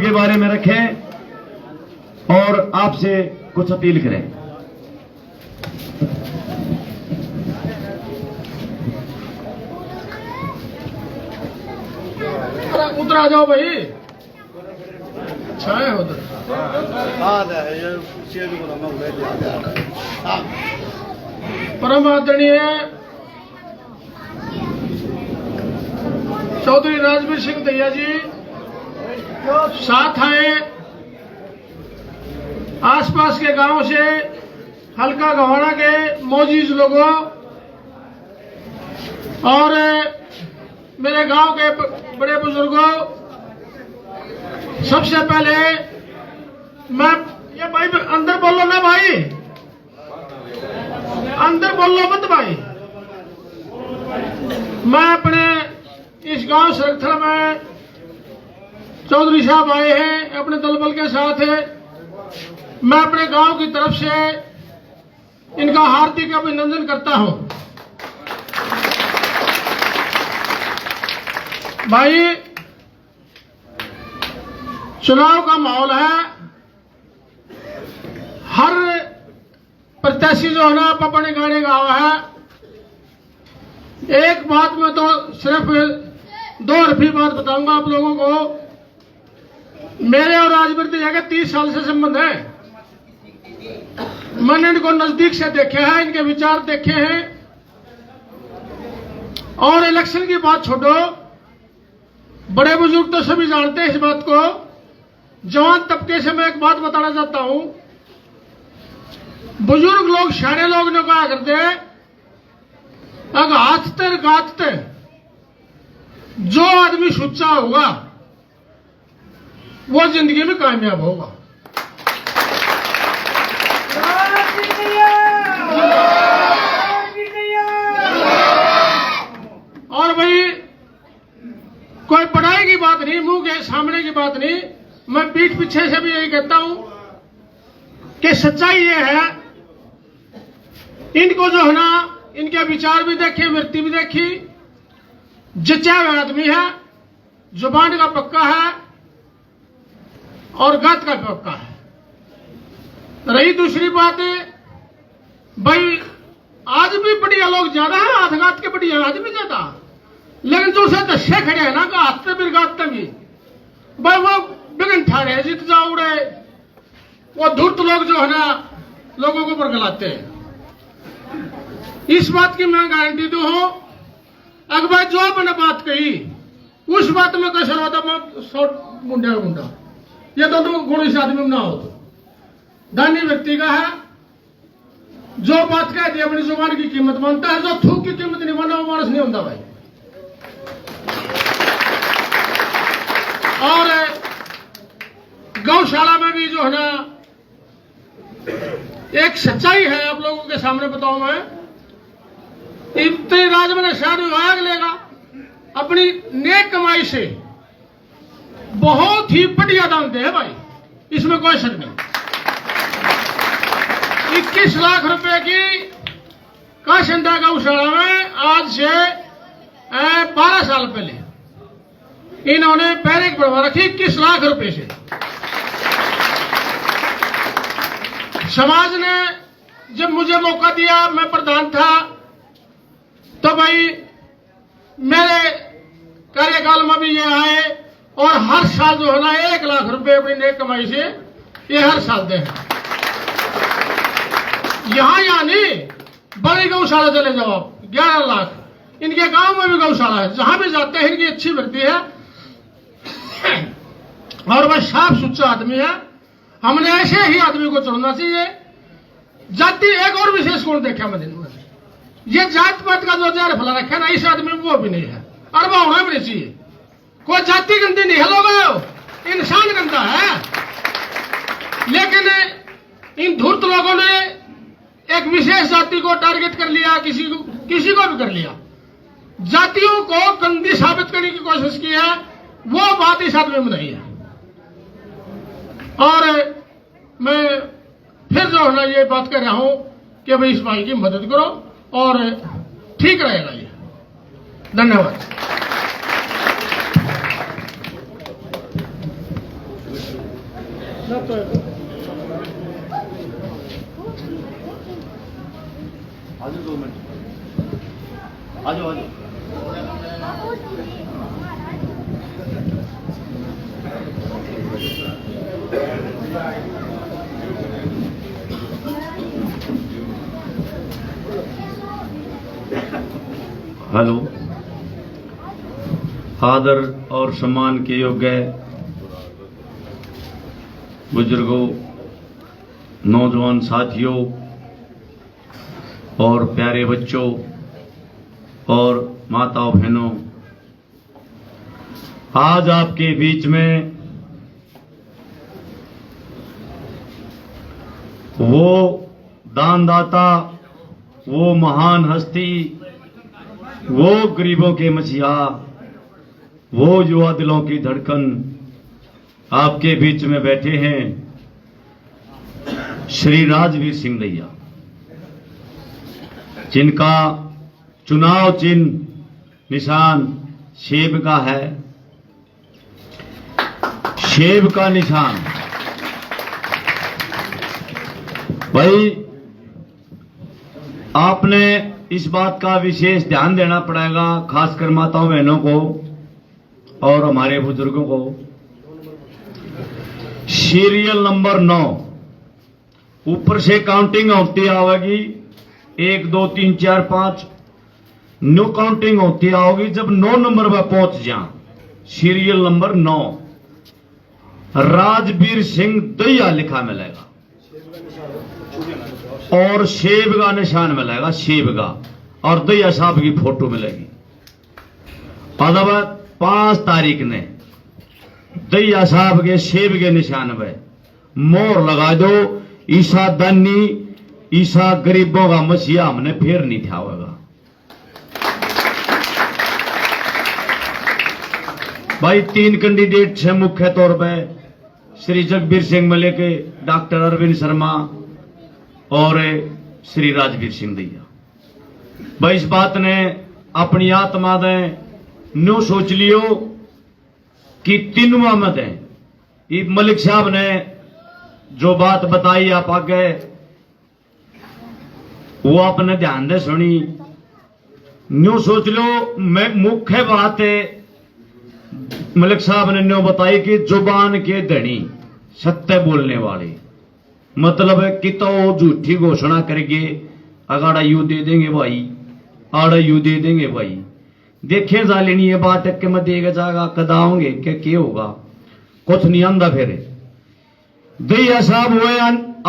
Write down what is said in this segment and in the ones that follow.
के बारे में रखें और आपसे कुछ अपील करें। उधर आ जाओ भाई, छाए उधर। परम आदरणीय चौधरी राजवीर सिंह दहिया जी साथ आए, आसपास के गांव से, हल्का गवाना के मौजूद लोगों और मेरे गांव के बड़े बुजुर्गों, सबसे पहले मैं ये भाई अंदर बोलो ना भाई, अंदर बोलो मत भाई। मैं अपने इस गांव सरथल में चौधरी साहब आए हैं अपने दलबल के साथ है। मैं अपने गांव की तरफ से इनका हार्दिक अभिनंदन करता हूं। भाई चुनाव का माहौल है, हर प्रत्याशी जो है ना अपने गाने गावा है। एक बात में तो सिर्फ दो हरफी बात बताऊंगा आप लोगों को। मेरे और राजवीर दहिया के 30 साल से संबंध है। मैंने इनको नजदीक से देखे हैं, इनके विचार देखे हैं। और इलेक्शन की बात छोड़ो, बड़े बुजुर्ग तो सभी जानते हैं इस बात को। जवान तबके से मैं एक बात बताना चाहता हूं। बुजुर्ग लोग, शाणे लोग ने कहा करते हैं, अगर हाथते गाथते जो आदमी सुच्चा होगा वो जिंदगी में कामयाब होगा। और भाई कोई पढ़ाई की बात नहीं, मुंह के सामने की बात नहीं, मैं पीठ पीछे से भी यही कहता हूं कि सच्चाई ये है। इनको जो है ना, इनके विचार भी देखे, वृत्ति भी देखी, जचा हुआ आदमी है, जुबान का पक्का है और गत का पक्का है। रही दूसरी बात, भाई आज भी बढ़िया लोग ज्यादा है, हाथगात के बढ़िया आदमी ज्यादा, लेकिन जो उसे दशे खड़े है ना का हाथते भी गाते भी, भाई वो बिगन ठाड़े जीत जाओड़े, वो धूर्त लोग जो है ना लोगों को बरगलाते हैं। इस बात की मैं गारंटी दू हूं, अगर भाई जो मैंने बात कही उस बात में कसर होता, मैं शॉर्ट मुंडा मुंडा, ये दोनों गुण इस आदमी में ना हो। दानी व्यक्ति का है, जो बात कह दी अपनी जुबान की कीमत मानता है, जो थूक की कीमत नहीं माना वो मानस नहीं होता भाई। और गौशाला में भी जो है ना एक सच्चाई है, आप लोगों के सामने बताऊं मैं। इतने राज में शायद विभाग लेगा अपनी नेक कमाई से बहुत ही बढ़िया दाम दे है भाई, इसमें कोई शक नहीं। 21 लाख रुपए की काशिंदा गौशाला में आज से 12 साल पहले इन्होंने पैरिक बढ़वा रखी 21 लाख रुपए से। समाज ने जब मुझे मौका दिया, मैं प्रधान था, तो भाई मेरे कार्यकाल में भी ये आए और हर साल जो है ना 1 लाख रुपए अपनी नेक कमाई से ये हर साल दे। यहां नहीं, बड़ी गौशाला चले जाओ आप, 11 लाख। इनके गांव में भी गौशाला है, जहां भी जाते हैं इनकी अच्छी वृद्धि है और वह साफ सुथरा आदमी है। हमने ऐसे ही आदमी को चुनना चाहिए। जाति एक और विशेष गुण देखा मैं दिन में, ये जात पात का जो जार फैला रखा ना इस आदमी में वो भी नहीं है, अरबा होना भी नहीं चाहिए। कोई जाति गंदी नहीं है, लोग इंसान गंदा है। लेकिन इन धूर्त लोगों ने एक विशेष जाति को टारगेट कर लिया, किसी को भी कर लिया, जातियों को गंदी साबित करने की कोशिश की है। वो बात इस आदमी में नहीं है। और मैं फिर जो है ना ये बात कर रहा हूं कि भाई इस भाई की मदद करो और ठीक रहेगा ये। धन्यवाद। आज 2 मिनट आ जाओ। हेलो। आदर और सम्मान के योग्य बुजुर्गों, नौजवान साथियों और प्यारे बच्चों और माताओं बहनों, आज आपके बीच में वो दानदाता, वो महान हस्ती, वो गरीबों के मसीहा, वो युवा दिलों की धड़कन आपके बीच में बैठे हैं, श्री राजवीर सिंह दैया, जिनका चुनाव चिन्ह निशान सेब का है। सेब का निशान। भाई, आपने इस बात का विशेष ध्यान देना पड़ेगा, खासकर माताओं बहनों को और हमारे बुजुर्गों को। सीरियल नंबर 9 ऊपर से काउंटिंग होती आवेगी, 1 2 3 4 5 न्यू काउंटिंग होती आओगी। जब 9 नंबर पर पहुंच जा, सीरियल नंबर 9 राजवीर सिंह दैया लिखा मिलेगा और सेब का निशान मिलेगा, सेब का, और दैया साहब की फोटो मिलेगी। अदावत 5 तारीख ने दैया साहब के सेब के निशान पे मोहर लगा दो। ईसा दानी, ईसा गरीबों का मसीहा हमने फिर नहीं था होगा। भाई, 3 कैंडिडेट है मुख्य तौर पे, श्री जगबीर सिंह मलिक, डॉक्टर अरविंद शर्मा और श्री राजवीर सिंह दैया। भाई, इस बात ने अपनी आत्मा ने न्यू सोच लियो कि तीनों मत है। ये मलिक साहब ने जो बात बताई आप आगे, वो आपने ध्यान दे सुनी। न्यू सोच लो, मैं मुख्य बात है मलिक साहब ने न्यू बताई कि जुबान के धनी, सत्य बोलने वाले, मतलब है कि तो झूठी घोषणा करके अगाड़ा यू दे देंगे भाई, आड़ा यू दे देंगे भाई, देखे जा लेनी ये बात है कि मैं देगा जाएगा कदाओंगे क्या होगा, कुछ नहीं आंदा। फिर दैया साहब वो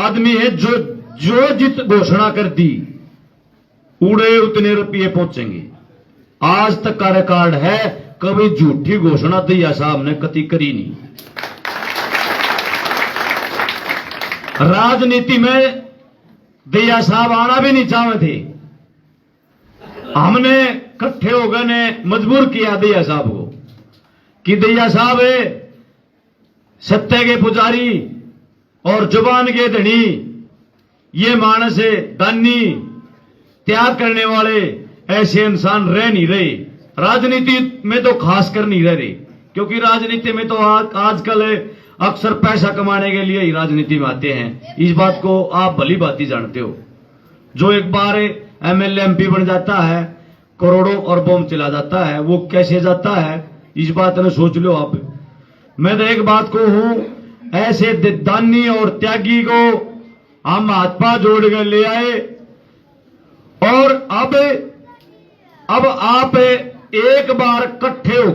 आदमी है जो जित घोषणा कर दी उड़े उतने रुपये पहुंचेंगे। आज तक का रिकॉर्ड है, कभी झूठी घोषणा दैया साहब ने कति करी नहीं। राजनीति में दैया साहब आना भी नहीं चाहते थे, हमने इकट्ठे हो गए ने मजबूर किया दैया साहब को कि दैया साहब सत्य के पुजारी और जुबान के धनी, ये मानस है दानी, त्याग करने वाले ऐसे इंसान रह नहीं रहे। राजनीति में तो खास कर नहीं रह रहे, क्योंकि राजनीति में तो आजकल अक्सर पैसा कमाने के लिए ही राजनीति में आते हैं। इस बात को आप भली भांति जानते हो। जो एक बार एमएलए एमपी बन जाता है, करोड़ों और बम चला जाता है, वो कैसे जाता है, इस बात ने सोच लो आप। मैं तो एक बात को हूं, ऐसे दानी और त्यागी को हम हाथ पा जोड़ कर ले आए, और अब आप एक बार इकट्ठे हो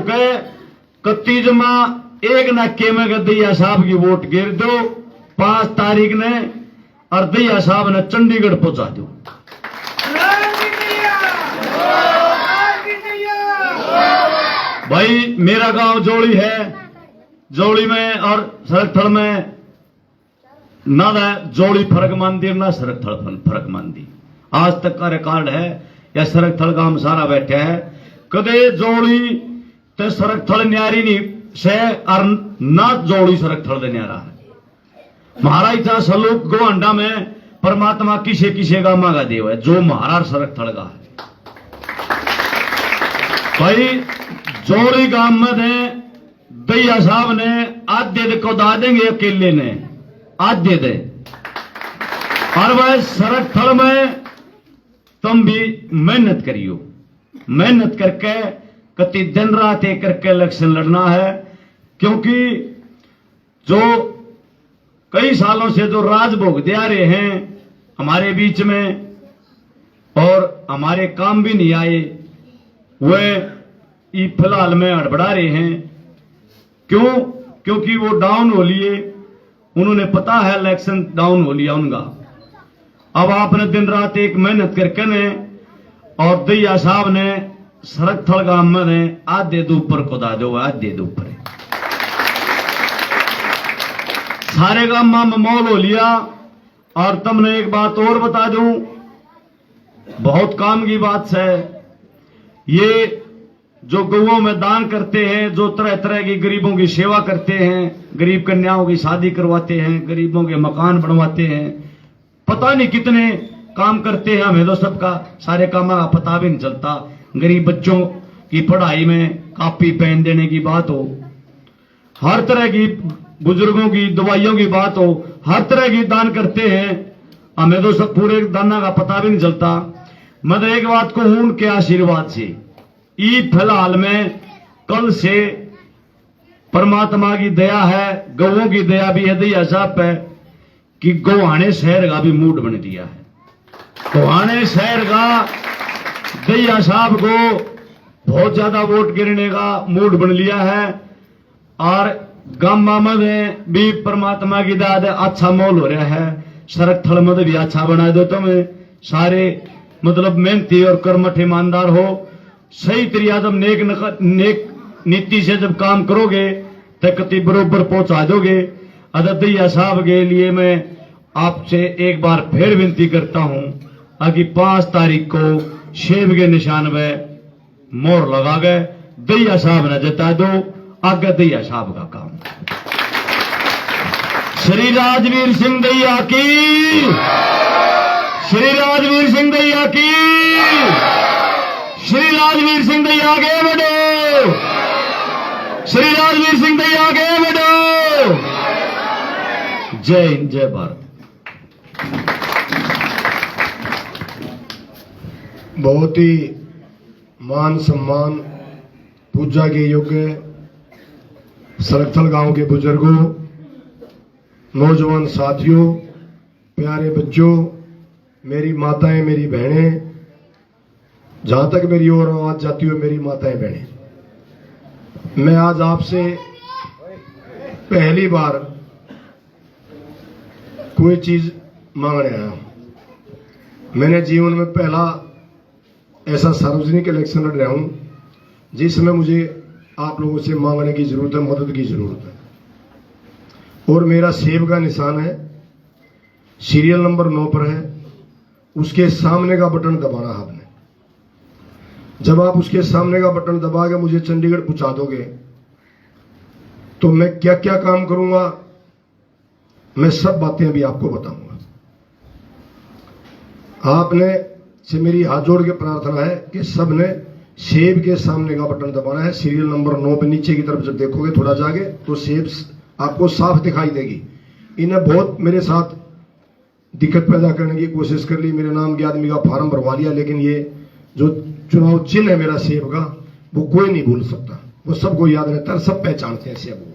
गए कत्तीजमा एक नक्के में दैया साहब की वोट गिर दो 5 तारीख ने, और दैया साहब ने चंडीगढ़ पहुंचा दो। भाई, मेरा गांव जोड़ी है, जोड़ी में और सरकथल में ना जोड़ी फर्क मानदी ना सरकथल फर्क मानदी। आज तक का रिकॉर्ड है, या सरकथल गांव सारा बैठा है, कदे जोड़ी ते सरकथल न्यारी नहीं से, और ना जोड़ी सरकथल दे न्यारा है। महाराज इतना सलूक गोहंडा में परमात्मा किसे किसे का मांगा देव है, जो महाराज सरकथल का है। भाई, जोड़ी गांव में दैया साहब ने आधे को दा देंगे अकेले ने, आधे दे। और वह सड़क थल में तुम भी मेहनत करियो, मेहनत करके कति दिन रात एक करके इलेक्शन लड़ना है। क्योंकि जो कई सालों से जो राज भोग दे आ रहे हैं हमारे बीच में और हमारे काम भी नहीं आए, वे फिलहाल में हड़बड़ा रहे हैं। क्यों? क्योंकि वो डाउन हो लिए, उन्होंने पता है इलेक्शन डाउन हो लिया उनका। अब आपने दिन रात एक मेहनत करके ने और दैया साहब ने सड़क थल गांव में ने आधे दो ऊपर को दा दो, आधे दो ऊपर सारे गांव में मौल हो लिया। और तुमने एक बात और बता दूं, बहुत काम की बात है, ये जो गौओं में दान करते हैं, जो तरह तरह की गरीबों की सेवा करते हैं, गरीब कन्याओं की शादी करवाते हैं, गरीबों के मकान बनवाते हैं, पता नहीं कितने काम करते हैं, हमें तो सबका सारे काम का पता भी नहीं चलता। गरीब बच्चों की पढ़ाई में कॉपी पेन देने की बात हो, हर तरह की बुजुर्गों की दवाइयों की बात हो, हर तरह की दान करते हैं, हमें तो सब पूरे दाना का पता भी नहीं चलता। मैं तो एक बात को हूं के आशीर्वाद से ई फिलहाल में कल से परमात्मा की दया है, गौओं की दया भी है दैया साहब पे कि गोहाने शहर का भी मूड बन दिया है। गोहाने शहर का दैया साहब को बहुत ज्यादा वोट गिरने का मूड बन लिया है और गांव में भी परमात्मा की दया से अच्छा माहौल हो रहा है। सड़क थल में भी अच्छा बना दो, तुम्हें सारे मतलब मेहनती और कर्मठ ईमानदार हो, सही तरीका जब नेक नीति से जब काम करोगे तो कति बरोबर पहुंचा दोगे। अदर दैया साहब के लिए मैं आपसे एक बार फिर विनती करता हूं कि 5 तारीख को सेब के निशान में मोहर लगा गए दैया साहब ने जिता दो, आगे दैया साहब का काम। श्री राजवीर सिंह दैया की, श्री राजवीर सिंह दैया की, श्री राजवीर सिंह दैया आगे बढ़ो, श्री राजवीर सिंह दैया आगे बढ़ो। जय हिंद, जय भारत। बहुत ही मान सम्मान पूजा के योग्य सरकथल गांव के बुजुर्गों, नौजवान साथियों, प्यारे बच्चों, मेरी माताएं, मेरी बहनें, जहां तक मेरी ओर आवाज जाती हो मेरी माताएं बहनें, मैं आज आपसे पहली बार कोई चीज मांगने आया हूं। मैंने जीवन में पहला ऐसा सार्वजनिक इलेक्शन लड़ रहा हूं जिसमें मुझे आप लोगों से मांगने की जरूरत है, मदद की जरूरत है। और मेरा सेब का निशान है, सीरियल नंबर 9 पर है, उसके सामने का बटन दबाना आपने। जब आप उसके सामने का बटन दबा के मुझे चंडीगढ़ पहुंचा दोगे तो मैं क्या क्या काम करूंगा, मैं सब बातें अभी आपको बताऊंगा। आपने से मेरी हाथ जोड़ के प्रार्थना है कि सबने सेब के सामने का बटन दबाना है। सीरियल नंबर 9 पे नीचे की तरफ जब देखोगे थोड़ा जाके तो सेब आपको साफ दिखाई देगी। इन्हें बहुत मेरे साथ दिक्कत पैदा करने की कोशिश कर ली, मेरे नाम के आदमी का फार्म भरवा लिया, लेकिन ये जो चुनाव चिन्ह है मेरा सेब का वो कोई नहीं भूल सकता, वो सबको याद रहता है, सब पहचानते हैं सेब को।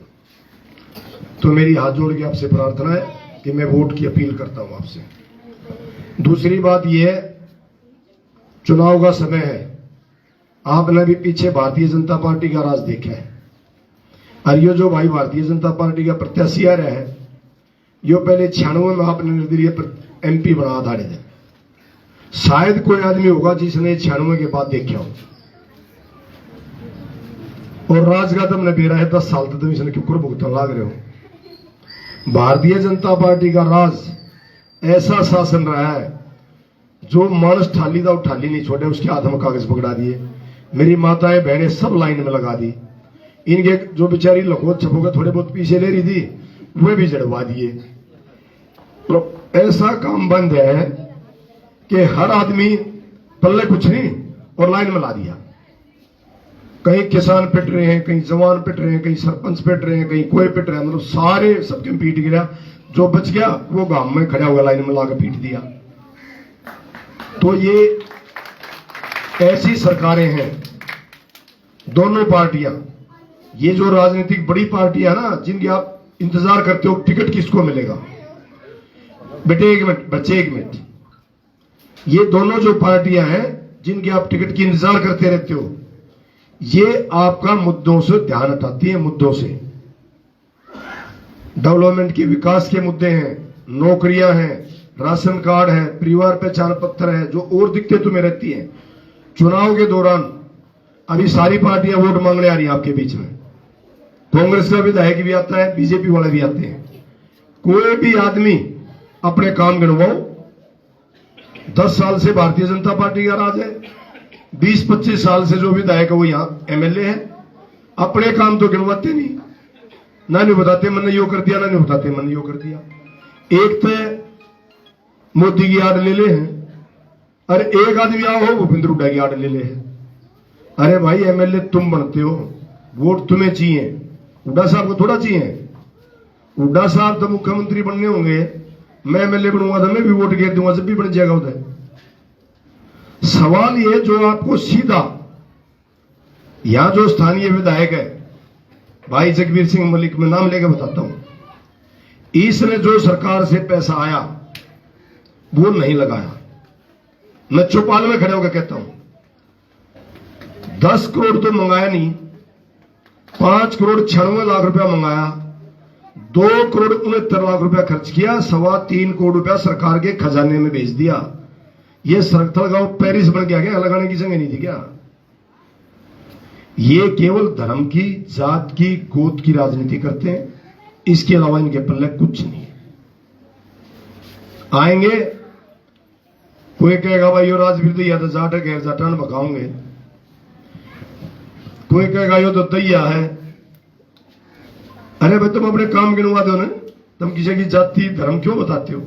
तो मेरी हाथ जोड़ के आपसे प्रार्थना है कि मैं वोट की अपील करता हूं आपसे। दूसरी बात यह है, चुनाव का समय है, आपने भी पीछे भारतीय जनता पार्टी का राज देखा है। और ये जो भाई भारतीय जनता पार्टी का प्रत्याशी आ रहा है, यो पहले 96 में आपने निर्दलीय MP बना धाड़े थे। शायद कोई आदमी होगा जिसने 96 के बाद देखा हो। और राज का तुमने बेरा है 10 साल तक तुम इसने क्यों भुगतान लाग रहे हो। भारतीय जनता पार्टी का राज ऐसा शासन रहा है जो मानस ठाली था ठाली नहीं छोड़े, उसके हाथ में कागज पकड़ा दिए। मेरी माताएं बहनें सब लाइन में लगा दी, इनके जो बेचारी लखोत छपोगे थोड़े बहुत पीछे ले रही थी वे भी जड़वा दिए। तो ऐसा काम बंद है कि हर आदमी पल्ले कुछ नहीं और लाइन में ला दिया। कहीं किसान पिट रहे हैं, कहीं जवान पिट रहे हैं, कहीं सरपंच पिट रहे हैं, कहीं कोई पिट रहा है, मतलब सारे सबके पीट गिरा। जो बच गया वो गांव में खड़ा हुआ लाइन में लाकर पीट दिया। तो ये ऐसी सरकारें हैं दोनों पार्टियां। ये जो राजनीतिक बड़ी पार्टियां ना, जिनकी आप इंतजार करते हो टिकट किसको मिलेगा, बेटे एक मिनट, बच्चे एक मिनट, ये दोनों जो पार्टियां हैं जिनकी आप टिकट की इंतजार करते रहते हो, ये आपका मुद्दों से ध्यान हटाती है। मुद्दों से डेवलपमेंट के विकास के मुद्दे हैं, नौकरियां हैं, राशन कार्ड है, परिवार पहचान पत्र है, जो और दिक्कतें तुम्हें रहती हैं। चुनाव के दौरान अभी सारी पार्टियां वोट मांगने आ रही है आपके बीच में। कांग्रेस का विधायक भी आता है, बीजेपी वाले भी आते हैं। कोई भी आदमी अपने काम गिनवाओ, 10 साल से भारतीय जनता पार्टी का राज है, 20-25 साल से जो विधायक है वो यहां एमएलए है, अपने काम तो गिनवाते नहीं, ना नहीं बताते मैंने यो कर दिया, ना नहीं बताते मैंने यो कर दिया। एक तो मोदी की आड़ ले ले हैं, अरे एक आदमी आओ हो भूपेंद्र हुड्डा की आड़ ले ले है। अरे भाई एमएलए तुम बनते हो, वोट तुम्हें चाहिए, हुड्डा साहब को थोड़ा चाहिए। हुड्डा साहब तो मुख्यमंत्री बनने होंगे, मैं एमएलए बनूंगा तो मैं भी वोट गिर दूंगा, जब भी बन जाएगा उधर। सवाल ये जो आपको सीधा यहां जो स्थानीय विधायक है भाई जगबीर सिंह मलिक, में नाम लेकर बताता हूं, इसने जो सरकार से पैसा आया वो नहीं लगाया। मैं चौपाल में खड़े होकर कहता हूं 10 करोड़ तो मंगाया नहीं, 5 करोड़ 96 लाख रुपया मंगाया, 2 करोड़ 69 लाख रुपया खर्च किया, 3.25 करोड़ रुपया सरकार के खजाने में भेज दिया। ये सरथल गांव पेरिस बन गया क्या? लगाने की जगह नहीं थी क्या? ये केवल धर्म की, जात की, गोद की राजनीति करते हैं, इसके अलावा इनके पल्ले कुछ नहीं है। आएंगे, कोई कहेगा भाई यो राजवीर या तो जाट है, गैर जाटान भगाओगे, कोई कहेगा यो तो दैया है। अरे भाई तुम अपने काम गिनवा दो ना, तुम किसी की जाति धर्म क्यों बताते हो,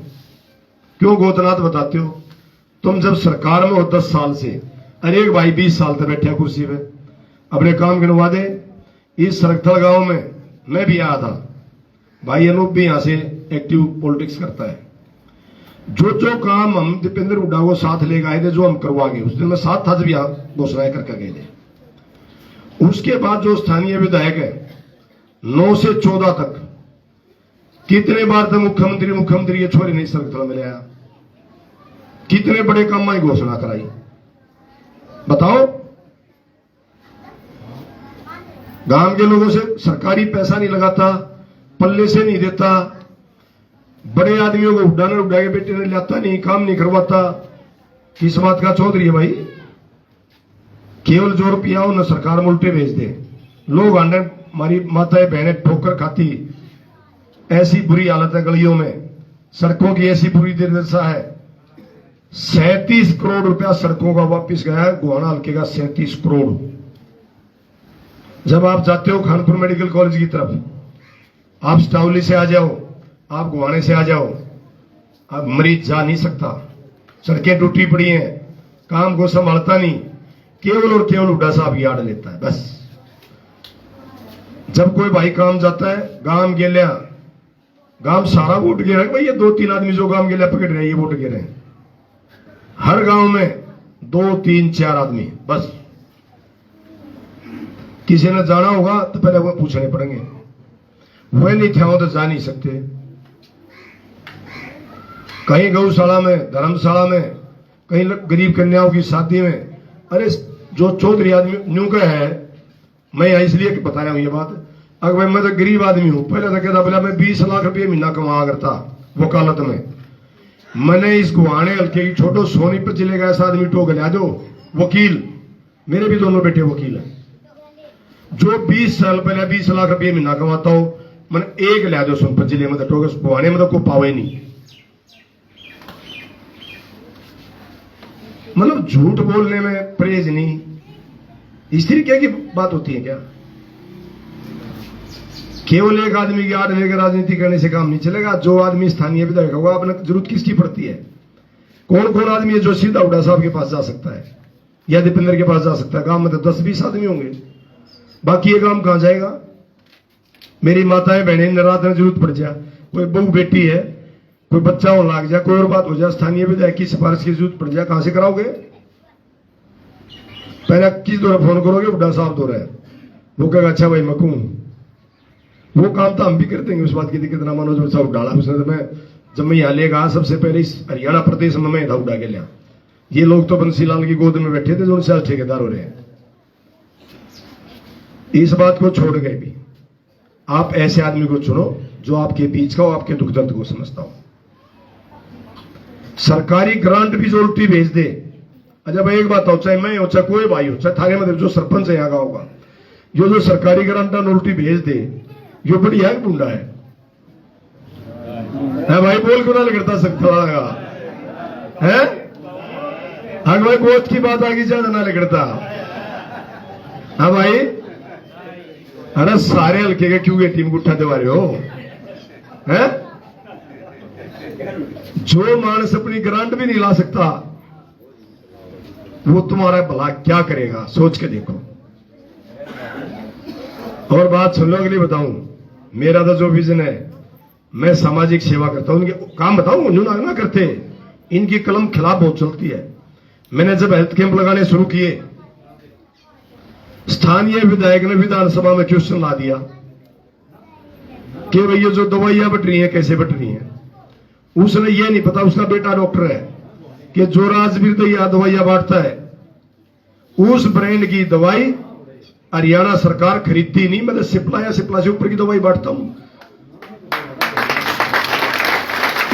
क्यों गोतनाथ बताते हो? तुम जब सरकार में हो 10 साल से, अरे एक भाई 20 साल तक बैठे कुर्सी पे, अपने काम गिनवा दे। इस सरकथल गांव में मैं भी आया था, भाई अनूप भी यहां से एक्टिव पॉलिटिक्स करता है। जो जो काम हम दीपेंद्र हुड्डा को साथ ले गए थे, जो हम करवा गए, उस दिन मैं साथ था जब यहां घोषणाएं करके गए थे। उसके बाद जो स्थानीय विधायक है 9 से 14 तक कितने बार तक मुख्यमंत्री ये छोरी नहीं सरकथल में ले आया, कितने बड़े काम में घोषणा कराई बताओ। गांव के लोगों से सरकारी पैसा नहीं लगाता, पल्ले से नहीं देता, बड़े आदमियों को हुड्डा के बेटे ने लाता नहीं, काम नहीं करवाता। किस बात का चौधरी है भाई? केवल जो रुपया हो न सरकार में उल्टे भेज दे। लोग आने, हमारी माताएं बहनें ठोकर खाती, ऐसी बुरी हालत है गलियों में, सड़कों की ऐसी बुरी दुर्दशा है। 37 करोड़ रुपया सड़कों का वापिस गया है गोहाना हल्के का, 37 करोड़। जब आप जाते हो खानपुर मेडिकल कॉलेज की तरफ, आप स्टावली से आ जाओ, आप गोहाने से आ जाओ, अब मरीज जा नहीं सकता, सड़कें टूटी पड़ी हैं, काम को संभालता नहीं, केवल और केवल हुड्डा साहब की आड़ लेता है बस। जब कोई भाई काम जाता है, गांव गेलिया, गांव सारा वोट गिर रहा है भाई, ये 2-3 आदमी जो गांव गेलिया पकड़ रहे हैं ये वोट गिर रहे हैं। हर गांव में 2-3-4 आदमी बस। किसी ने जाना होगा तो पहले वो पूछने पड़ेंगे, वह नहीं थे तो जा नहीं सकते। कहीं गौशाला में, धर्मशाला में, कहीं गरीब कन्याओं की शादी में, अरे जो चौधरी आदमी न्यू का है, मैं इसलिए बता रहा हूं ये बात, अगर भाई मैं तो गरीब आदमी हूं, पहले तो कहता बोला मैं 20 लाख रुपये महीना कमा करता वकालत में। मैंने इस गुहाने हल्के की छोटो सोनीपत जिले का ऐसा आदमी टोक लिया जो वकील, मेरे भी दोनों बेटे वकील हैं, जो 20 साल पहले 20 लाख रुपये महीना कमाता हो, मैंने एक लिया दो सोनीपत जिले में, तो गुहाने में तो कोई पावे नहीं। मतलब झूठ बोलने में परहेज नहीं, इस तरीके की बात होती है क्या? केवल एक आदमी की आड़ लेकर राजनीति करने से काम नहीं चलेगा। जो आदमी स्थानीय विधायक होगा, अपने जरूरत किसकी पड़ती है? कौन कौन आदमी है जो सीधा हुड्डा साहब के पास जा सकता है या दीपेंद्र के पास जा सकता है? गांव में तो 10-20 आदमी होंगे, बाकी ये काम कहां जाएगा? मेरी माताएं बहनें रात में जरूरत पड़ जाए, कोई बहू बेटी है, कोई बच्चा हो लाग जाए, कोई और बात हो जाए, स्थानीय विधायक की सिफारिश की जरूरत पड़ जाए, कहां से कराओगे? पहले किस दौरा फोन करोगे? बुढ़ा साहब दौरा है, वो कहेगा अच्छा भाई मैं कहूं। वो काम तो हम भी कर देंगे, उस बात की दिक्कत ना मानो। जो साहब डाला उसने तो मैं जब मैं यहाँ लेगा सबसे पहले इस हरियाणा प्रदेश में मैं उड़ा के लिया। ये लोग तो बंसीलाल की गोद में बैठे थे जो उनसे ठेकेदार हो रहे हैं। इस बात को छोड़ गए भी आप ऐसे आदमी को चुनो जो आपके बीच का हो, आपके दुख दर्द को समझता हो। सरकारी ग्रांट भी जो उल्टी भेज दे। अच्छा भाई एक बात हो, चाहे मैं हो चाहे कोई भाई हो, चाहे थाने में जो सरपंच है यहाँ का होगा, जो सरकारी ग्रांट उल्टी भेज दे, ये बढ़िया है गुंडा है भाई? बोल क्यों ना लगता सकता है? हाँ भाई गोद की बात आगे ज्यादा ना लगता। हाँ भाई, अरे सारे हल्के के क्यों ये टीम को उठा दे रहे हो? हैं? जो मानस अपनी ग्रांट भी नहीं ला सकता वो तुम्हारा भला क्या करेगा, सोच के देखो। और बात सुन लो, अगली बताऊं। मेरा तो जो विजन है, मैं सामाजिक सेवा करता हूं। उनके काम बताऊं, न्यून ना करते, इनकी कलम खिलाफ बहुत चलती है। मैंने जब हेल्थ कैंप लगाने शुरू किए, स्थानीय विधायक ने विधानसभा में क्वेश्चन ला दिया कि भैया जो दवाइयां बट रही हैं कैसे बट रही हैं। उसने ये नहीं पता, उसका बेटा डॉक्टर है, कि जो राजवीर दैया दवाइयां बांटता है उस ब्रांड की दवाई हरियाणा सरकार खरीदती नहीं। मैं सिप्ला या सिप्ला से ऊपर की दवाई बांटता हूं।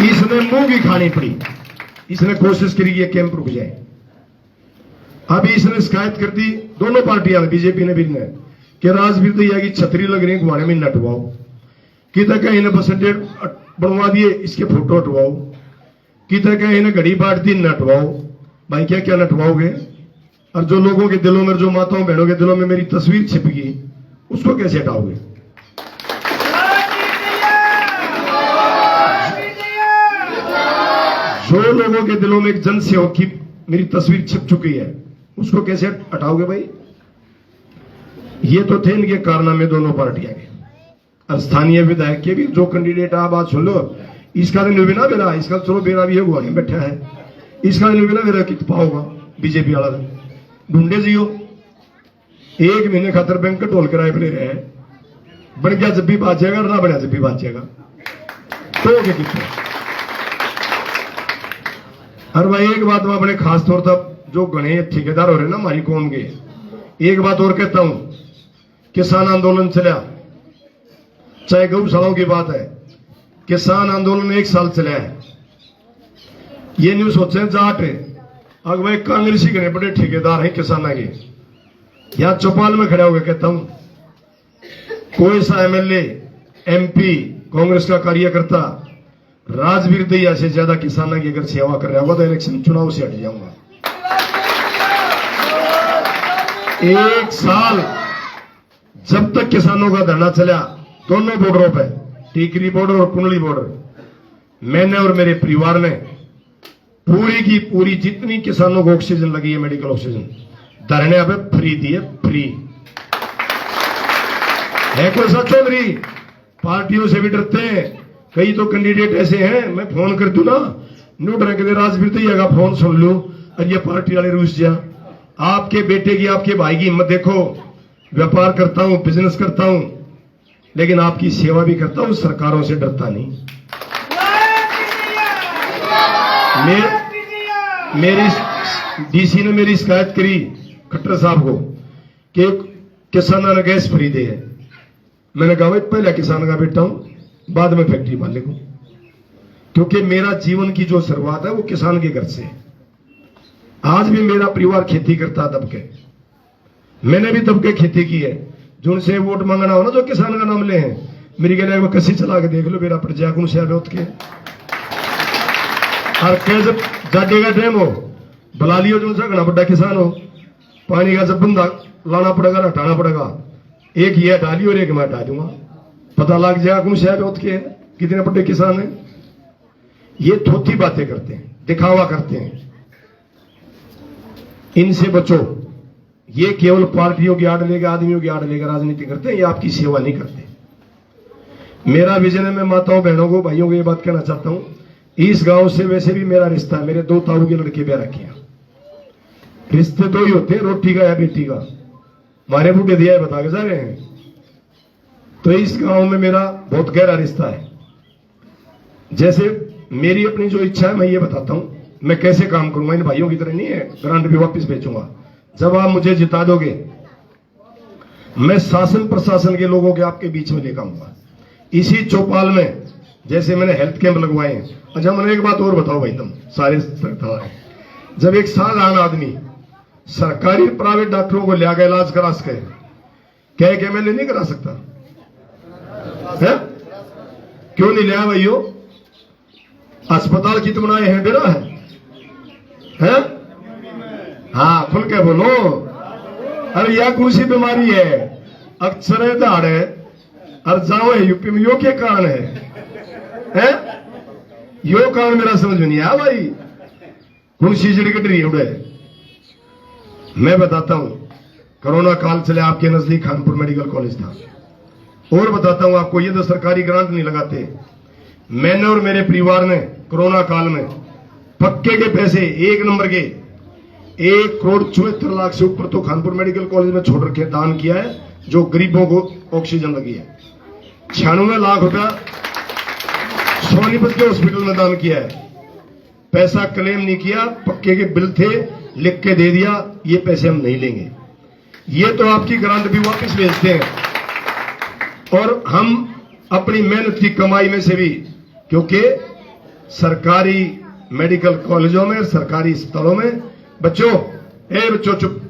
इसने मुंह की खानी पड़ी, इसने कोशिश करी ये कैंप रुक जाए। अभी इसने शिकायत कर दी, दोनों पार्टियां ने, बीजेपी ने भी ने, कि राजवीर दैया की छतरी लग रही घुमाने में नटवाओ, किधर कहीं ने बस अड्डे बनवा दिए, इसके फोटो हटवाओ, किधर कहीं ने घड़ी बांट दी, नटवाओ। भाई क्या क्या नटवाओगे? और जो लोगों के दिलों में, जो माताओं बहनों के दिलों में मेरी तस्वीर छिप गई, उसको कैसे हटाओगे? जो लोगों के दिलों में एक जन सेवक की मेरी तस्वीर छिप चुकी है, उसको कैसे हटाओगे भाई? ये तो थे इनके कारनामे दोनों पार्टियां के। और स्थानीय विधायक के भी जो कैंडिडेट, आप बात सुन लो, इसका तो निर्विना बेरा, इसका चलो बेरा भी है, गुआने बैठा है, इसका निर्विना बेरा कितना होगा? बीजेपी वाला ढूंढे जियो, 1 महीने खातर बैंक का टोल किराए पर रहे, बन गया जब भी बात जाएगा, ना बना जब भी बात जाएगा, तो क्या कितना। और भाई एक बात मैं बड़े खास तौर पर जो गणे ठेकेदार हो रहे ना हमारी कौम के, एक बात और कहता हूं, किसान आंदोलन चला, चाहे गौशालाओं की बात है, किसान आंदोलन 1 साल चला है। ये न्यूज सोचे जाट है, अगर भाई कांग्रेसी गणे बड़े ठेकेदार हैं किसानों के, यहां चौपाल में खड़ा होकर कहता हूं, कोई सा एमएलए एमपी कांग्रेस का कार्यकर्ता राजवीर दैया से ज्यादा किसानों की अगर सेवा कर रहा होगा तो इलेक्शन चुनाव से हट जाऊंगा। 1 साल जब तक किसानों का धरना चला, दोनों बॉर्डरों पे, टीकरी बॉर्डर और कुंडली बॉर्डर, मैंने और मेरे परिवार ने पूरी की पूरी जितनी किसानों को ऑक्सीजन लगी है, मेडिकल ऑक्सीजन, धरने पे फ्री दी है, फ्री है। कोई सा चौधरी पार्टियों से भी डरते हैं, कई तो कैंडिडेट ऐसे हैं, मैं फोन कर दूं ना, न्यू डर के राजवीर दैया का फोन सुन लूं और ये पार्टी वाले रूस जा। आपके बेटे की, आपके भाई की हिम्मत देखो। व्यापार करता हूं, बिजनेस करता हूं, लेकिन आपकी सेवा भी करता हूं, सरकारों से डरता नहीं। मेरी डीसी ने मेरी शिकायत करी खट्टर साहब को कि किसानों ने गैस फ्री दे है। मैंने कहा भाई पहले किसान का बेटा हूं, बाद में फैक्ट्री मालिक हूं, क्योंकि मेरा जीवन की जो शुरुआत है वो किसान के घर से है। आज भी मेरा परिवार खेती करता दबके, मैंने भी दबके खेती की है। जो उनसे वोट मांगना हो ना, जो किसान का नाम ले हैं, मेरी कहने वो कसी चला के देख लो, मेरा प्रजाक उनसे उठ के और कह जब जाडे का टाइम हो बुला लियो, जो उनसे घना बड़ा किसान हो, पानी का जब बंदा लाना पड़ेगा ना हटाना पड़ेगा, एक ये हटा लियो और एक मैं हटा दूंगा, पता लग जाएगा कौन से उठ के कितने बड़े किसान हैं। ये थोथी बातें करते हैं, दिखावा करते हैं, इनसे बचो। ये केवल पार्टियों की आड़ लेकर, आदमियों की आड़ लेकर राजनीति करते हैं, ये आपकी सेवा नहीं करते। मेरा विजन है, मैं माताओं बहनों को, भाइयों को ये बात कहना चाहता हूं, इस गांव से वैसे भी मेरा रिश्ता है, मेरे 2 ताऊ के लड़के ब्याह रखे हैं। रिश्ते तो ही होते हैं, रोटी का या बेटी का, हमारे बूढ़े दिया है बता के जा रहे हैं। तो इस गांव में मेरा बहुत गहरा रिश्ता है। जैसे मेरी अपनी जो इच्छा है मैं ये बताता हूं, मैं कैसे काम करूंगा, इन भाइयों की तरह नहीं है ग्रांट भी वापस भेजूंगा। जब आप मुझे जिता दोगे, मैं शासन प्रशासन के लोगों के आपके बीच में लेकर आऊंगा। इसी चौपाल में जैसे मैंने हेल्थ कैंप लगवाए हैं। अच्छा, मैंने एक बात और बताओ भाई, तुम सारे जब एक साधारण आदमी सरकारी प्राइवेट डॉक्टरों को ले गए इलाज करा सके, क्या एक एमएलए नहीं करा सकता है? क्यों नहीं लिया भाइयों? अस्पताल कितना बनाए हैं बेरा है? हाँ, खुल के बोलो। अरे यह कौन सी बीमारी है? अक्सर दाड़ है और जाओ है यूपी में, यो क्या कारण है? यो कारण मेरा समझ में नहीं आया भाई। कौन सी जड़ी कट रही है उड़े? मैं बताता हूं, कोरोना काल चले, आपके नजदीक खानपुर मेडिकल कॉलेज था। और बताता हूं आपको, ये तो सरकारी ग्रांट नहीं लगाते। मैंने और मेरे परिवार ने कोरोना काल में पक्के के पैसे 1 नंबर के 1,74,00,000 से ऊपर तो खानपुर मेडिकल कॉलेज में छोड़ रखे, दान किया है, जो गरीबों को ऑक्सीजन लगी है। 96 लाख रुपया सोनीपत के हॉस्पिटल में दान किया है। पैसा क्लेम नहीं किया, पक्के के बिल थे, लिख के दे दिया, ये पैसे हम नहीं लेंगे। ये तो आपकी ग्रांट भी वापस भेजते हैं। और हम अपनी मेहनत की कमाई में से भी, क्योंकि सरकारी मेडिकल कॉलेजों में, सरकारी अस्पतालों में, बच्चों चुप,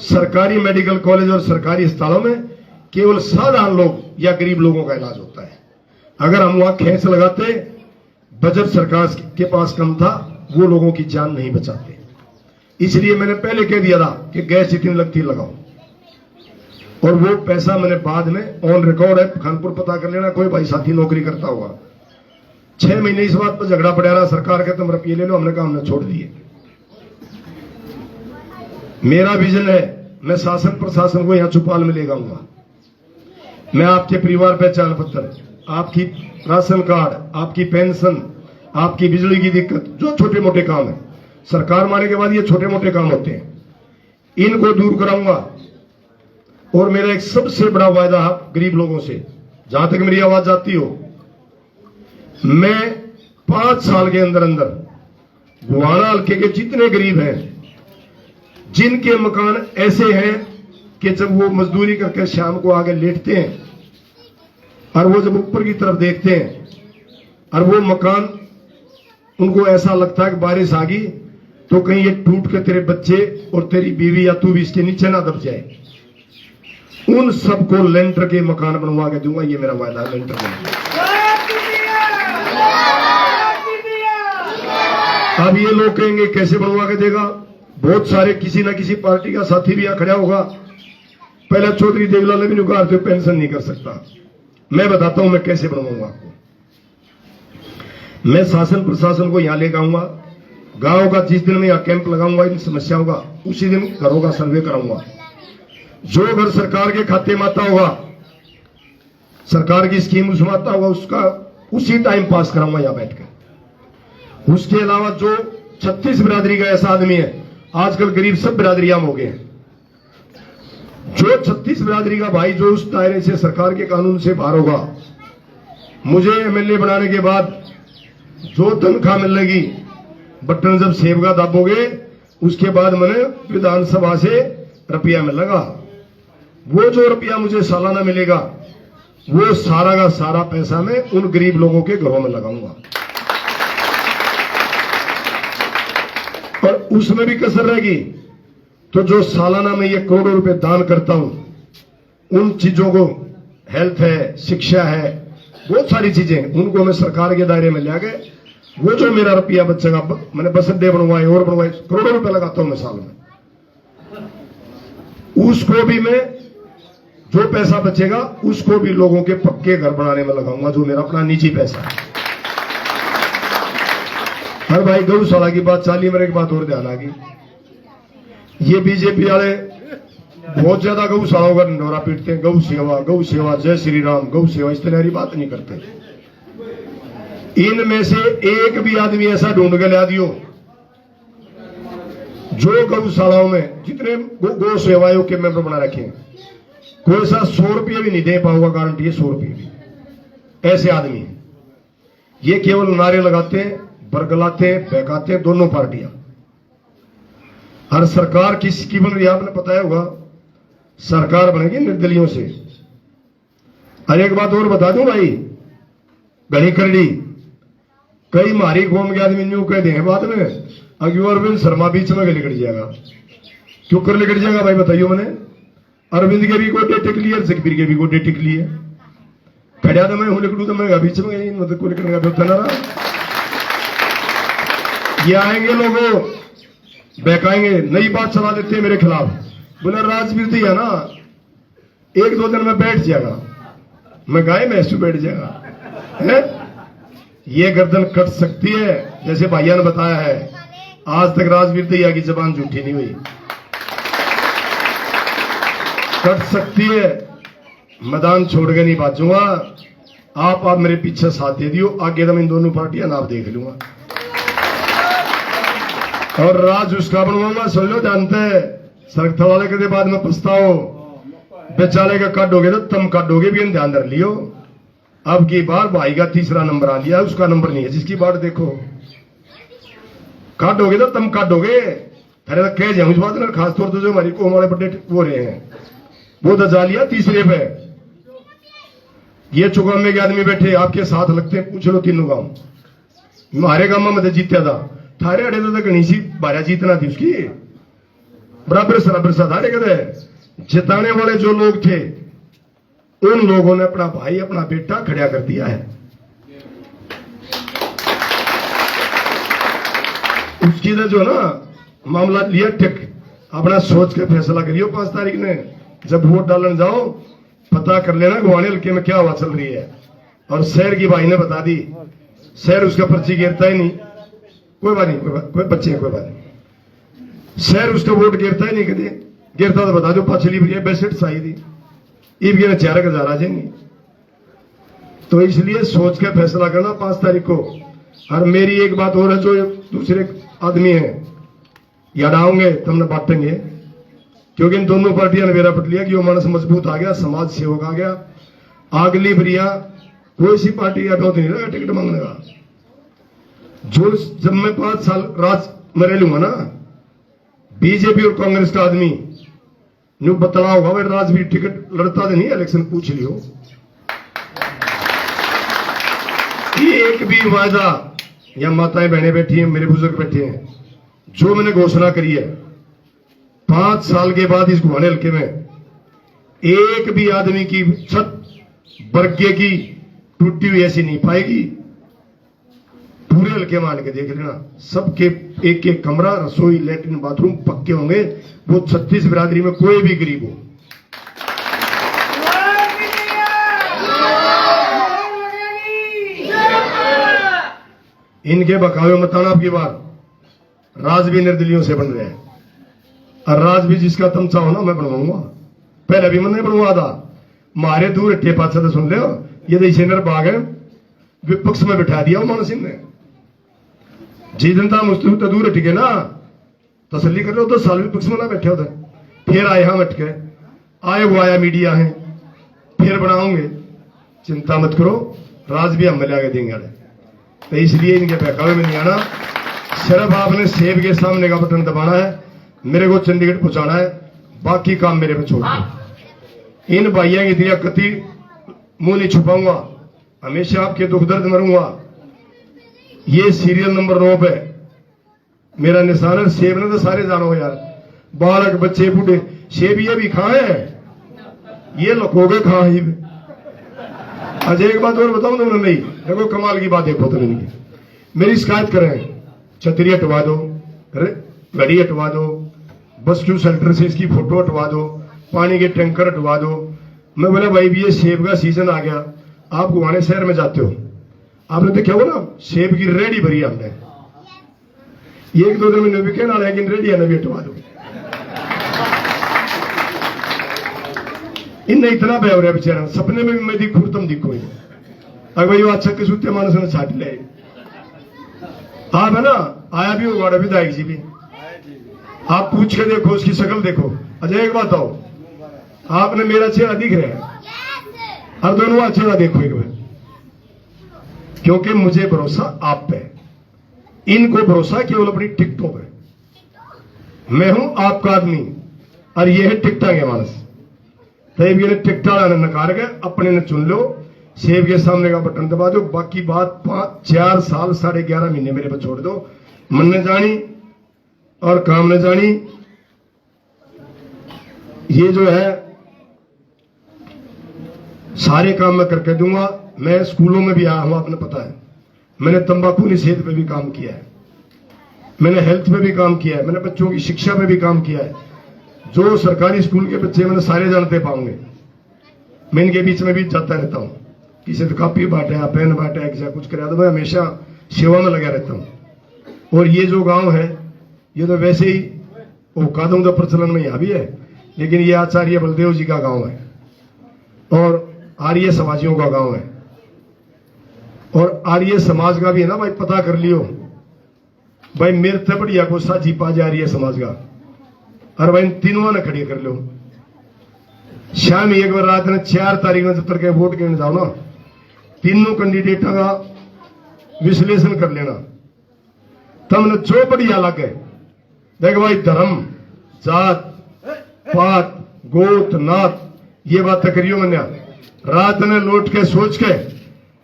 सरकारी मेडिकल कॉलेज और सरकारी अस्पतालों में केवल साधारण लोग या गरीब लोगों का इलाज होता है। अगर हम वहां खैस लगाते, बजट सरकार के पास कम था, वो लोगों की जान नहीं बचाते। इसलिए मैंने पहले कह दिया था कि गैस इतनी लगती लगाओ, और वो पैसा मैंने बाद में, ऑन रिकॉर्ड है, खानपुर पता कर लेना, कोई भाई साथी नौकरी करता होगा। 6 महीने इस बात पर झगड़ा पड़ा रहा, सरकार कहते तुम रुपये ले लो, हमने कहा हमने छोड़ दिए। मेरा विजन है, मैं शासन प्रशासन को यहां चौपाल में ले जाऊंगा। मैं आपके परिवार पहचान पत्र, आपकी राशन कार्ड, आपकी पेंशन, आपकी बिजली की दिक्कत, जो छोटे मोटे काम है, सरकार मारने के बाद ये छोटे मोटे काम होते हैं, इनको दूर कराऊंगा। और मेरा एक सबसे बड़ा वायदा है गरीब लोगों से, जहां तक मेरी आवाज जाती हो, मैं 5 साल के अंदर अंदर गुवाड़ा हल्के के जितने गरीब हैं, जिनके मकान ऐसे हैं कि जब वो मजदूरी करके शाम को आगे लेटते हैं और वो जब ऊपर की तरफ देखते हैं और वो मकान उनको ऐसा लगता है कि बारिश आ गई तो कहीं ये टूट के तेरे बच्चे और तेरी बीवी या तू भी इसके नीचे ना दब जाए, उन सबको लेंटर के मकान बनवा के दूंगा। ये मेरा वायदा है, लेंटर का। अब ये लोग कहेंगे कैसे बनवा के देगा? बहुत सारे किसी ना किसी पार्टी का साथी भी यहां खड़ा होगा। पहले चौधरी देवलाल ने भी कहा पेंशन नहीं कर सकता। मैं बताता हूं मैं कैसे बनवाऊंगा आपको। मैं शासन प्रशासन को यहां लेकर आऊंगा, गांव का जिस दिन मैं यहां कैंप लगाऊंगा इन समस्याओं का, उसी दिन घरों का सर्वे कराऊंगा। जो घर सरकार के खाते में आता होगा, सरकार की स्कीम उसमें आता होगा, उसका उसी टाइम पास कराऊंगा यहां बैठकर। उसके अलावा जो 36 बिरादरी का ऐसा आदमी है, आजकल गरीब सब बिरादरियां हो गए हैं, जो 36 बिरादरी का भाई जो उस दायरे से सरकार के कानून से बाहर होगा, मुझे एमएलए बनाने के बाद जो तनख्वाह मिलेगी, बटन जब सेब का दाबोगे उसके बाद मैंने विधानसभा से रुपया मिलेगा, वो जो रुपया मुझे सालाना मिलेगा वो सारा का सारा पैसा मैं उन गरीब लोगों के घरों में लगाऊंगा। और उसमें भी कसर रहेगी तो जो सालाना में ये करोड़ों रुपए दान करता हूं, उन चीजों को, हेल्थ है, शिक्षा है, बहुत सारी चीजें, उनको मैं सरकार के दायरे में ले गए। वो जो मेरा रुपया बचेगा, मैंने बस अड्डे बनवाए और बनवाए, करोड़ों रुपए लगाता हूं मैं साल में, उसको भी मैं, जो पैसा बचेगा उसको भी लोगों के पक्के घर बनाने में लगाऊंगा, जो मेरा अपना निजी पैसा है। हर भाई गौशाला की बात चाली, मेरे एक बात और ध्यान आ गई, ये बीजेपी वाले बहुत ज्यादा गौशालाओं का ढिंढोरा पीटते हैं, गौ सेवा, जय श्री राम, गौ सेवा, इस तरह की बात नहीं करते। इनमें से एक भी आदमी ऐसा ढूंढ के ला दियो जो गौशालाओं में जितने गौ सेवाओं के मेंबर बना रखे हैं, कोई सा 100 रुपये भी नहीं दे पाऊंगा, गारंटी है 100 रुपये भी। ऐसे आदमी हैं। ये केवल नारे लगाते हैं, बरगलाते हैं, बहकाते हैं, दोनों पार्टियां। हर सरकार किसकी बन रही है आपने बताया होगा, सरकार बनेगी निर्दलियों से। और एक बात और बता दूं भाई, घनी करड़ी कई मारी कौम के आदमी न्यू कह देंगे बाद में, अरविंद शर्मा बीच में लिकट जाएगा। क्यों कर लिकट जाएगा भाई बताइए मैंने? अरविंद के भी गोटे टिक लिए, जगबीर के भी गोटे टिक लिए, खड़ा तो मैं हूं लिकड़ू तो मैं बीच में गई, मतलब को लिकड़ने का होता ना। ये आएंगे लोगों बहकाएंगे, नई बात चला देते हैं मेरे खिलाफ, बोले राजवीर है ना, 1-2 दिन में बैठ जाएगा, मैं गाय महसूस बैठ जाएगा है? ये गर्दन कट सकती है, जैसे भाइया ने बताया है, आज तक राजवीर दैया की जबान झूठी नहीं हुई, कट सकती है। मैदान छोड़ के नहीं बाजूंगा, आप मेरे पीछे साथ दे दियो, आगे तो मैं इन दोनों पार्टियां नाप देख लूंगा और राज उसका बनवाऊंगा। सुन लो, जानते हैं सड़क थवाले के बाद में पछताओ, बेचारे का काटोगे तो तुम काटोगे भी, ध्यान रख लियो। अब की बार भाई का 3रा नंबर आ लिया, उसका नंबर नहीं है, जिसकी बात देखो, काटोगे तो तुम काटोगे। अरे तो कह जाऊं इस बात में, खासतौर से जो हमारी को हमारे बड़े वो रहे हैं, वो दजा लिया 3रे पे। ये चुकामे के आदमी बैठे आपके साथ लगते हैं, पूछ लो तीनों गांव, हमारे गांव में मत जीत्या था, थारे अड़े तो घनी सी बारह जीतना थी उसकी, बराबर साथ हारे कदे। जिताने वाले जो लोग थे उन लोगों ने अपना भाई अपना बेटा खड़ा कर दिया है। उसकी ने जो ना मामला लिया टिक, अपना सोच के फैसला करियो। 5 तारीख ने जब वोट डालने जाओ, पता कर लेना गुवाने हल्के में क्या हवा चल रही है। और शहर की भाई ने बता दी, शहर उसका पर्ची गिरता ही नहीं, कोई बात नहीं, कोई बच्चे कोई बात नहीं, शहर उसका वोट गिरता ही नहीं, कभी गिरता तो बता दो, पछली बेसेट साई थी ईब के 4,000 आ जाएंगे। तो इसलिए सोच के फैसला करना 5 तारीख को। और मेरी एक बात और है, जो दूसरे आदमी है याद आओगे तुमने बांटेंगे, क्योंकि इन दोनों पार्टियां ने मेरा पट लिया कि वो मानस मजबूत आ गया, समाज सेवक आ गया। अगली बरिया कोई सी पार्टी का नहीं रहा टिकट मांगने का। जो जब मैं 5 साल राज में रह लूंगा ना, बीजेपी और कांग्रेस का आदमी न्यू बतला होगा, भाई राजवीर टिकट लड़ता तो नहीं, इलेक्शन पूछ लियो। एक भी वायदा, या माताएं बहनें बैठी हैं, मेरे बुजुर्ग बैठे हैं, जो मैंने घोषणा करी है 5 साल के बाद इस घुमाने हल्के में एक भी आदमी की छत बरगे की टूटी हुई ऐसी नहीं पाएगी। पूरे हल्के मान के देख लेना, सबके एक कमरा, रसोई, लेटरिन, बाथरूम पक्के होंगे। वो 36 बिरादरी में कोई भी गरीब हो। इनके बकावे मत आना। आपकी बार राज भी निर्दलियों से बन रहे हैं, और राज भी जिसका तुम चाहो ना मैं बनवाऊंगा। पहले भी मैंने बनवा था, मारे दूर अट्ठे पाछा तो सुन लो, ये देशेंद्र बाग है, विपक्ष में बिठा दिया मानस सिंह ने। जी जनता मुस्तूद तो दूर हटे ना, तसल्ली कर लो, 2 साल विपक्ष में ना बैठे होते, फिर आए हम हटके आए, वो आया मीडिया है, फिर बनाओगे, चिंता मत करो, राज भी हम मिला के देंगे। तो इसलिए इनके बहकावे में नहीं आना। सिर्फ आपने सेब के सामने का बटन दबाना है, मेरे को चंडीगढ़ पहुंचाना है, बाकी काम मेरे पे छोड़ दो। इन भाइयों की दिया कति मुंह नहीं छुपाऊंगा, हमेशा आपके दुख दर्द मरूंगा। ये सीरियल नंबर 9 पे मेरा निशान है। सेब ने तो सारे जानो यार, बालक बच्चे बूढ़े, सेब ये भी खाए, ये लकोगे खा ही। आज एक बात और बताऊं तुमने, नहीं देखो कमाल की बात देखो तुम इनकी, मेरी शिकायत करें, छतरी हटवा दो, घड़ी हटवा दो, बस टू शेल्टर से इसकी फोटो हटवा दो, पानी के टैंकर हटवा दो। मैं बोला भाई भी ये सेब का सीजन आ गया, आप गुवाने शहर में जाते हो, आपने देखा हो ना सेब की रेडी भरी हमने, 1-2 दिन में भी कहना, लेकिन रेडी है ना भी हटवा दो। इनने इतना बेवर है बेचारा, सपने में भी मैं दिखूं तुम दिखो। अगर भाई वो अच्छा के सूते मानस ने छाट ले आप है ना, आया भी होगा विधायक जी भी, आप पूछ के देखो उसकी शक्ल देखो। अच्छा एक बात आओ, आपने मेरा चेहरा दिख रहा है और दोनों चेहरा देखो एक बार, क्योंकि मुझे भरोसा आप पे, इनको भरोसा केवल अपनी टिकटों पे। मैं हूं आपका आदमी और ये है टिकटा के मानस, तब ये टिकटा ने नकार के अपने ने चुन लो, सेब के सामने का बटन दबा दो, बाकी बात 4 साल 11.5 महीने मेरे पर छोड़ दो। मन ने जानी और काम ने जानी। ये जो है सारे काम मैं करके दूंगा। मैं स्कूलों में भी आया हूं, आपने पता है, मैंने तंबाकू निषेध पे भी काम किया है, मैंने हेल्थ पे भी काम किया है, मैंने बच्चों की शिक्षा पे भी काम किया है। जो सरकारी स्कूल के बच्चे मैंने सारे जानते पाऊंगे, मैं इनके बीच में भी जाता रहता हूं, किसी तो कापी बांटा, पेन बांटा, क्या कुछ करा, तो मैं हमेशा सेवा में लगा रहता हूं। और ये जो गांव है ये तो वैसे ही वो कादम तो प्रचलन में यहां भी है, लेकिन ये आचार्य बलदेव जी का गांव है और आर्य समाजियों का गांव है। और आर्य समाज का भी है ना भाई, पता कर लियो भाई, मेरे से बढ़िया को साझी पा जा आर्य समाज का, और भाई तीनों ने खड़ी कर लो। शाम एक बार रात ने 4 तारीख में जब तक वोट गिरने जाओ ना, तीनों कैंडिडेटों का विश्लेषण कर लेना, तमने जो बढ़िया लगे। देख भाई, धर्म, जात, पात, गोत, नात, ये बात करियो मैंने रात ने लौट के सोच के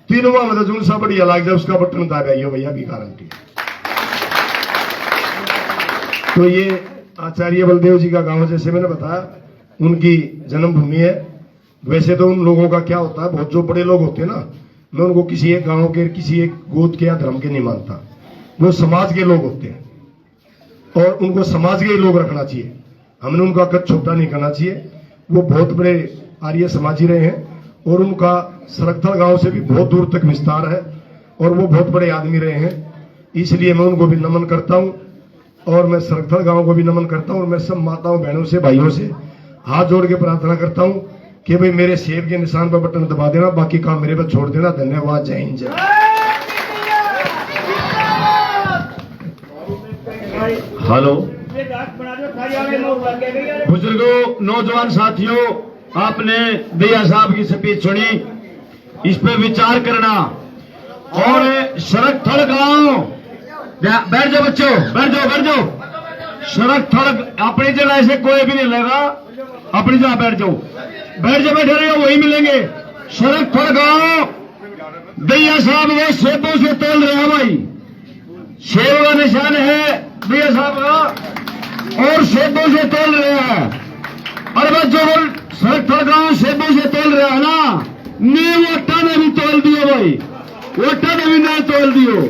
तीनों में जो सा बढ़िया लग जाए उसका बटन दाबियो भैया की गारंटी। तो ये आचार्य बलदेव जी का गांव, जैसे मैंने बताया, उनकी जन्मभूमि है। वैसे तो उन लोगों का क्या होता है, बहुत जो बड़े लोग होते हैं ना, मैं उनको किसी एक गांव के, किसी एक गोत के या धर्म के नहीं मानता, वो समाज के लोग होते हैं और उनको समाज के लोग रखना चाहिए। हमने उनका कद छोटा नहीं करना चाहिए। वो बहुत बड़े आर्य समाजी रहे हैं और उनका सरकथल गांव से भी बहुत दूर तक विस्तार है और वो बहुत बड़े आदमी रहे हैं, इसलिए मैं उनको भी नमन करता हूं और मैं सरकथल गांव को भी नमन करता हूं। और मैं सब माताओं, बहनों से, भाइयों से हाथ जोड़ के प्रार्थना करता हूं कि भाई मेरे सेब के निशान पर बटन दबा देना, बाकी काम मेरे पर छोड़ देना। धन्यवाद, जय हिंद, जय। हेलो बुजुर्गों, नौजवान साथियों, आपने भैया साहब की स्पीच सुनी, इस पे विचार करना। और सरकथल गांव, बैठ जाओ बच्चों, बैठ जाओ, बैठ जाओ। सरकथल अपनी जगह से कोई भी नहीं लेगा, अपनी जगह बैठ जाओ, बैठ जाओ, बैठे रहो, वही मिलेंगे। सरकथल गांव भैया साहब वो सेबों से तोल रहे हैं भाई, सेब का निशान है भैया साहब का और सेबों से तोल रहे हैं। और बस जो सरकथल गांव सेबों से तोल रहा है ना, नी वोटा ने भी तोल दियो भाई, वोटा ने भी नहीं तोल दियो।